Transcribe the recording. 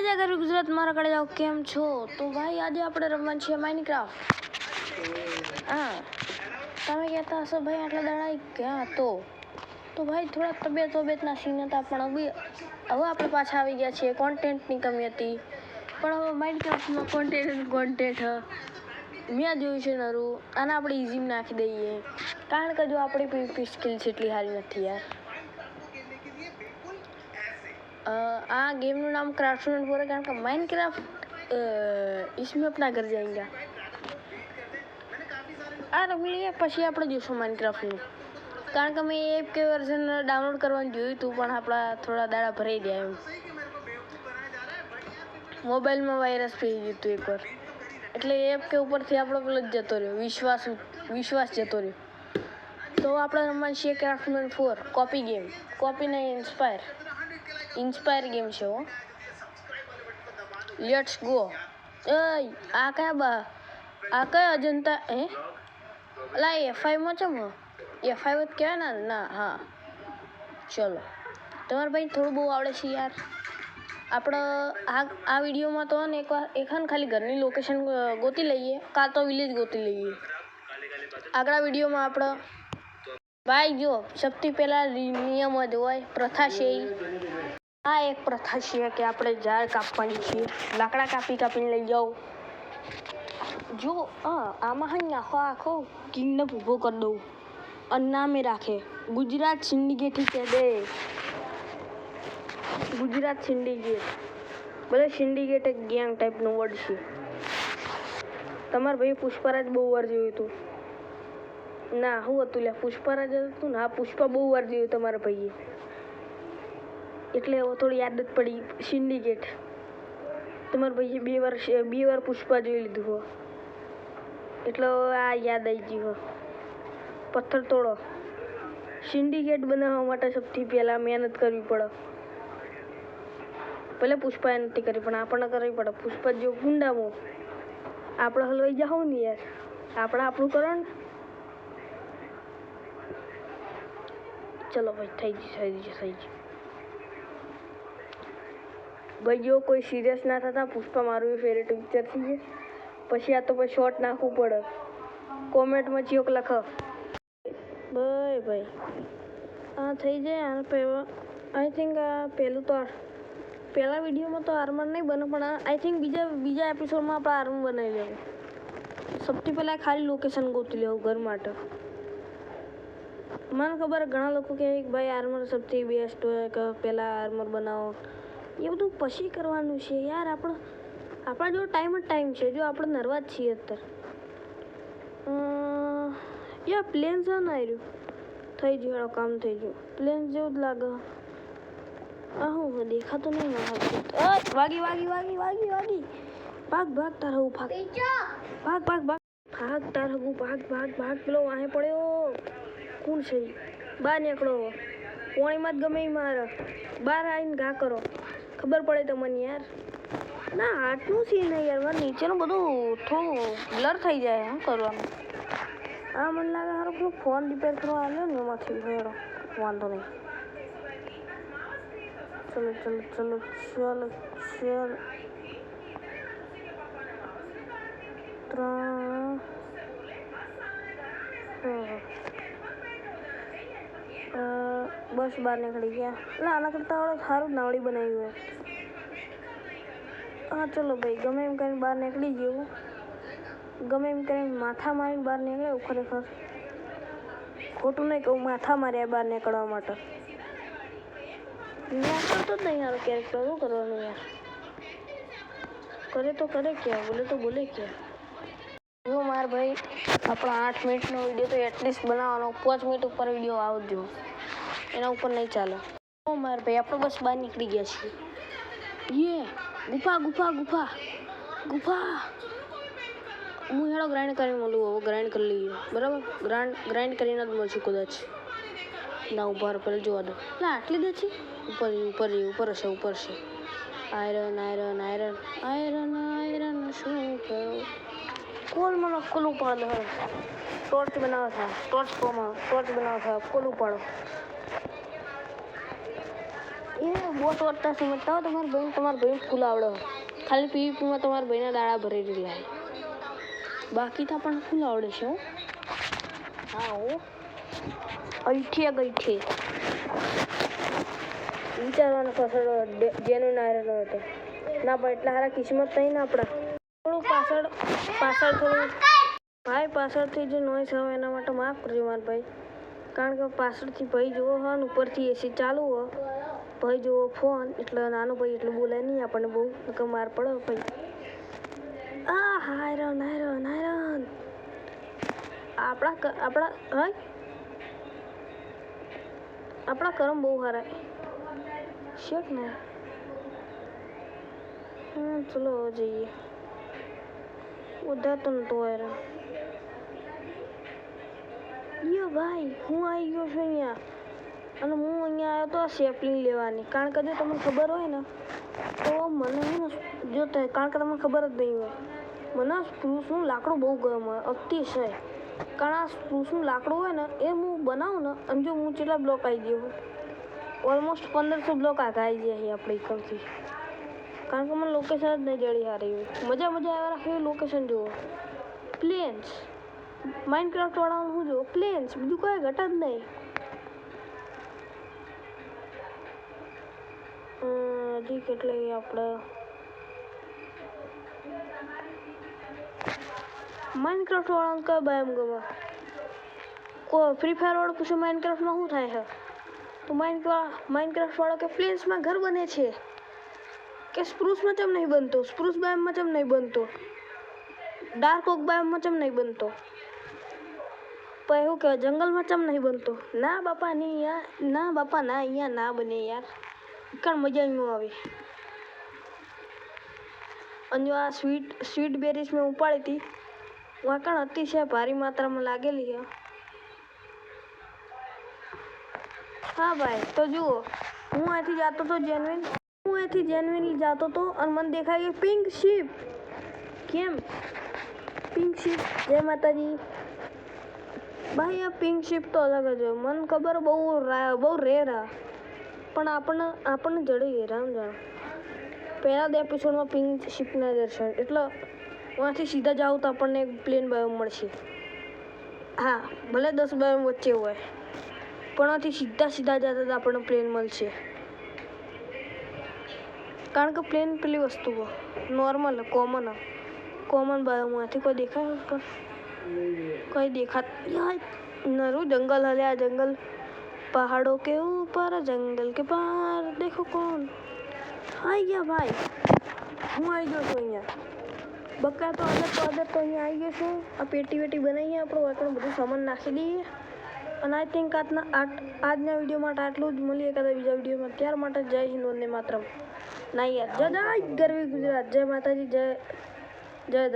guys અગર ગુજરાત મારા કડે જાવ કેમ છો તો ભાઈ આજે આપણે રમવાનું છે માઇનક્રાફ્ટ હા તમે કહેતા હશો ભાઈ આટલા દાડા ક્યાં તો ભાઈ થોડા તબિયતના સીન હતા પણ હવે આપણે પાછા આવી ગયા છીએ કોન્ટેન્ટની કમી હતી પણ હવે માઇનક્રાફ્ટમાં કોન્ટેન્ટ મેં જોયું છે નરું આને આપણે ઇઝીમાં નાખી દઈએ કારણ કે જો આપણી પીવીપી સ્કિલ્સ એટલી સારી નથી યાર आ गेम નું નામ ક્રાફ્ટમેન 4 है कारण का माइनक्राफ्ट इसमें अपना घर जाएगा आ रमी लिए પછી આપણે જોશું માઇનક્રાફ્ટ નું કારણ કે મેં એપ કે વર્ઝન ડાઉનલોડ કરવાનું જોયું હતું પણ આપણા થોડા દાડા ભરાઈ ગયા એમ મોબાઈલમાં વાયરસ પડી ગયું હતું એકવાર એટલે એપ કે ઉપરથી આપણો પેલો જતો રહ્યો વિશ્વાસ જતો રહ્યો તો આપણે રમવાનું છે ક્રાફ્ટમેન 4 કોપી ગેમ કોપી નહીં ઇન્સ્પાયર गेम છે હો લેટ્સ ગો આ કયા અજંતા અલા F5 માં છે F5 જ કહેવાય ને ના હા ચલો તમારે ભાઈ થોડું બહુ આવડે છે યાર આપણે આ વિડીયોમાં તો ને એકવાર ખાલી ઘરની લોકેશન ગોતી લઈએ કાં તો વિલેજ ગોતી લઈએ આગલા વિડીયોમાં આપણે ભાઈ જો સૌથી પહેલાં નિયમ જ હોય પ્રથા છે આ એક પ્રથા છે કે આપણે ઝાડ કાપવાની છે લાકડા કાપીને લઈ જાઓ જો આમાં આખો કિંગડમ ઊભો કરી દઉં અને નામે રાખે ગુજરાત સિન્ડિકેટ કહે દે ગુજરાત સિન્ડિકેટ ભલે સિન્ડિકેટ એક ગેંગ ટાઈપનું વર્ડ છે તમારે ભાઈ પુષ્પરાજ બહુ વાર જોયું હતું ના શું હતું લે પુષ્પરાજ હતું ને હા પુષ્પા બહુ વાર જોયું તમારા ભાઈએ એટલે થોડી યાદ જ પડી સિન્ડિકેટ તમારા ભાઈએ બે વાર પુષ્પા જોઈ લીધું હો એટલે આ યાદ આવી ગયું હો પથ્થર તોડો સિન્ડિકેટ બનાવવા માટે સૌથી પહેલાં મહેનત કરવી પડે ભલે પુષ્પાએ નથી કરી પણ આપણને કરવી પડે પુષ્પા જો ગુંડામાં આપણે હલવાઈ જાઓ ને યાર આપણું કરો ને ચલો ભાઈ થઈ ગયું ભાઈ જો કોઈ સિરિયસ ના થતા પુષ્પા મારું ફેવરેટ પિક્ચર છે પછી આ તો પછી શોર્ટ નાખવું પડે કોમેન્ટમાં ચિયોક લખો ભાઈ આ થઈ જાય આઈ થિંક આ પહેલા વિડીયોમાં તો આર્મર નહીં બને પણ આઈ થિંક બીજા એપિસોડમાં આપણે આર્મર બનાવી લેવું સૌથી પહેલાં ખાલી લોકેશન ગોતી લેવું ઘર માટે મને ખબર ઘણા લોકો કહે કે ભાઈ આર્મર સૌથી બેસ્ટ હોય કે પહેલાં આર્મર બનાવો એ બધું પછી કરવાનું છે યાર આપણા જો ટાઈમ છે જો આપણે નરવા જ છીએ અત્યારે યાર પ્લેન છે ને આવ્યું થઈ ગયું કામ થઈ ગયું પ્લેન જેવું જ લાગે આ હું દેખાતું નહીં વાગી ભાગ તાર હું ભાગ પેલો વાહે પડ્યો કોણ છે બહાર નીકળો પોણીમાં જ ગમે મારે બહાર આવીને ઘા કરો ખબર પડે તમને યાર ના આટલું સીન નહીં યાર મારે નીચેનું બધું થોડું બ્લર થઈ જાય શું કરવાનું આ મને લાગે સારો પેલો ફોન રિપેર કરવા આવ્યો ને એમાંથી ફેરો વાંધો નહીં ચલો બસ બહાર નીકળી ગયા એટલે આના કરતાં આવડે સારું નાવડી બનાવી હોય હા ચલો ભાઈ ગમે એમ કરીને બહાર નીકળી ગયું ગમે એમ કરીને માથા મારીને બહાર નીકળે ખરેખર ખોટું નહીં કહું માથા માર્યા બહાર નીકળવા માટે નીકળતો જ નહીં યાર કેરેક્ટર શું કરવાનું યાર કરે તો કરે ક્યાં બોલે ક્યાં જો માર ભાઈ આપણા 8 મિનિટનો વિડીયો તો એટલીસ્ટ બનાવવાનો 5 મિનિટ ઉપર વિડીયો આવજો એના ઉપર નહીં ચાલે માર ભાઈ આપણે બસ બહાર નીકળી ગયા છીએ ગુફા હું હેડો ગ્રાઇન્ડ કરીને મળું હવે ગ્રાઇન્ડ કરી લઈએ બરાબર ગ્રાઇન્ડ કરીને જ મળશું કદાચ ના ઉપર પેલા જોવા દો એટલે આટલી જ છે ઉપર હશે આયરન શું કરું કોલ મને કોલ ઉપાડો ટોર્ચ બનાવો કોલ ઉપાડો એ બોટ વળતા સમજતા હો તમારા ભાઈ ફૂલ આવડે ખાલી પીવીપીમાં તમારા ભાઈના દાડા ભરી રહેલા બાકી તો પણ ફૂલ આવડે છે હા હો અહીંથી ગઈ વિચારવાનો પાછળ જેનું નાયરનો હતો ના પણ એટલા સારા કિસ્મત નહીં ને આપણા થોડું પાછળ થોડું ભાઈ પાછળથી જે નોઈસ આવે એના માટે માફ કરજો મારા ભાઈ કારણ કે પાછળથી ભાઈ જુઓ હોય ને ઉપરથી એસી ચાલુ હોય ભાઈ જુઓ ફોન એટલે નાનો ભાઈ એટલું બોલે નહીં આપણને બહુ માર પડે ભાઈ હાયરન આપણા કરમ બહુ સારા શેક ને ચલો જઈએ બધા તો નતો યાર ભાઈ હું આવી ગયો છું અહીંયા અને હું અહીંયા આવ્યો તો સેફલિંગ લેવાની કારણ કે જો તમને ખબર હોય ને તો મને જો કારણ કે તમને ખબર જ નહીં હોય મને સ્પ્રૂસનું લાકડું બહુ ગમે હોય અતિશય કારણ આ સ્પ્રૂસનું લાકડું હોય ને એ હું બનાવું ને અને જો હું કેટલા બ્લોક આવી ગયો ઓલમોસ્ટ 1500 બ્લોક આગળ આવી જાય આપણે એકમથી કારણ કે મને લોકેશન જ નહીં જડી સારી મજા આવ્યા રાખે લોકેશન જુઓ પ્લેન્સ માઇનક્રાફ્ટ વાળાનું શું જુઓ પ્લેન્સ બીજું કોઈ ઘટ જ નહીં હજી કેટલે આપણે માઇનક્રાફ્ટ વાળાનું કયા બાયમ ગમે કોઈ ફ્રી ફાયર વાળો પૂછો માઇનક્રાફ્ટમાં શું થાય છે તો માઇનક્રાફ્ટ વાળો કે પ્લેન્સમાં ઘર બને છે કે સ્પ્રૂસમાં ચમ નહીં બનતો સ્પ્રૂસ બાયમમાં ચમ નહીં બનતો ડાર્ક ઓક બાયમમાં ચમ નહીં બનતો પણ એવું કહેવાય જંગલમાં ચમ નહીં બનતો ના બાપા અહીંયા ના બને યાર કારણ મજા નહીં આવે અને જો આ સ્વીટ બેરીઝ મેં ઉપાડી હતી વાંકણ અતિશય ભારી માત્રામાં લાગેલી છે હા ભાઈ તો જુઓ હું અહીંથી જેન્યુઇનલી જતો હતો અને મને દેખાય કે પિંક શીપ કેમ પિંક શીપ જય માતાજી ભાઈ આ પિંક શીપ તો અલગ જ હોય મને ખબર બહુ રેર આ પણ આપણને જડી રામ જાણ પહેલા 2 એપિસોડમાં પિંક શીપના દર્શન એટલે ત્યાંથી સીધા જાવ તો આપણને એક પ્લેન બાયોમ મળશે હા ભલે 10 બાયોમ વચ્ચે હોય પણ આથી સીધા જતા તો આપણને પ્લેન મળશે કારણ કે પ્લેન પેલી વસ્તુ નોર્મલ કોમન બાયોમાંથી કોઈ દેખાય ઉપર કોઈ દેખાત નરું જંગલ હલે આ જંગલ पहाड़ों के ऊपर जंगल के पार देखो कौन आई गया भाई હું આવી ગયો છું અહીંયા બક્કા તો આદર તો અહીંયા આવી ગયો છું આ પેટી વેટી બનાવીએ આપણું વાતનું બધું સામાન નાખી દઈએ અને આઈ થિંક આજના વિડીયો માટે આટલું જ મળીએ એકાદા બીજા વિડીયોમાં ત્યાર માટે જય હિન્દ વંદે માતરમ ના યાર જય ગરવી ગુજરાત જય માતાજી જય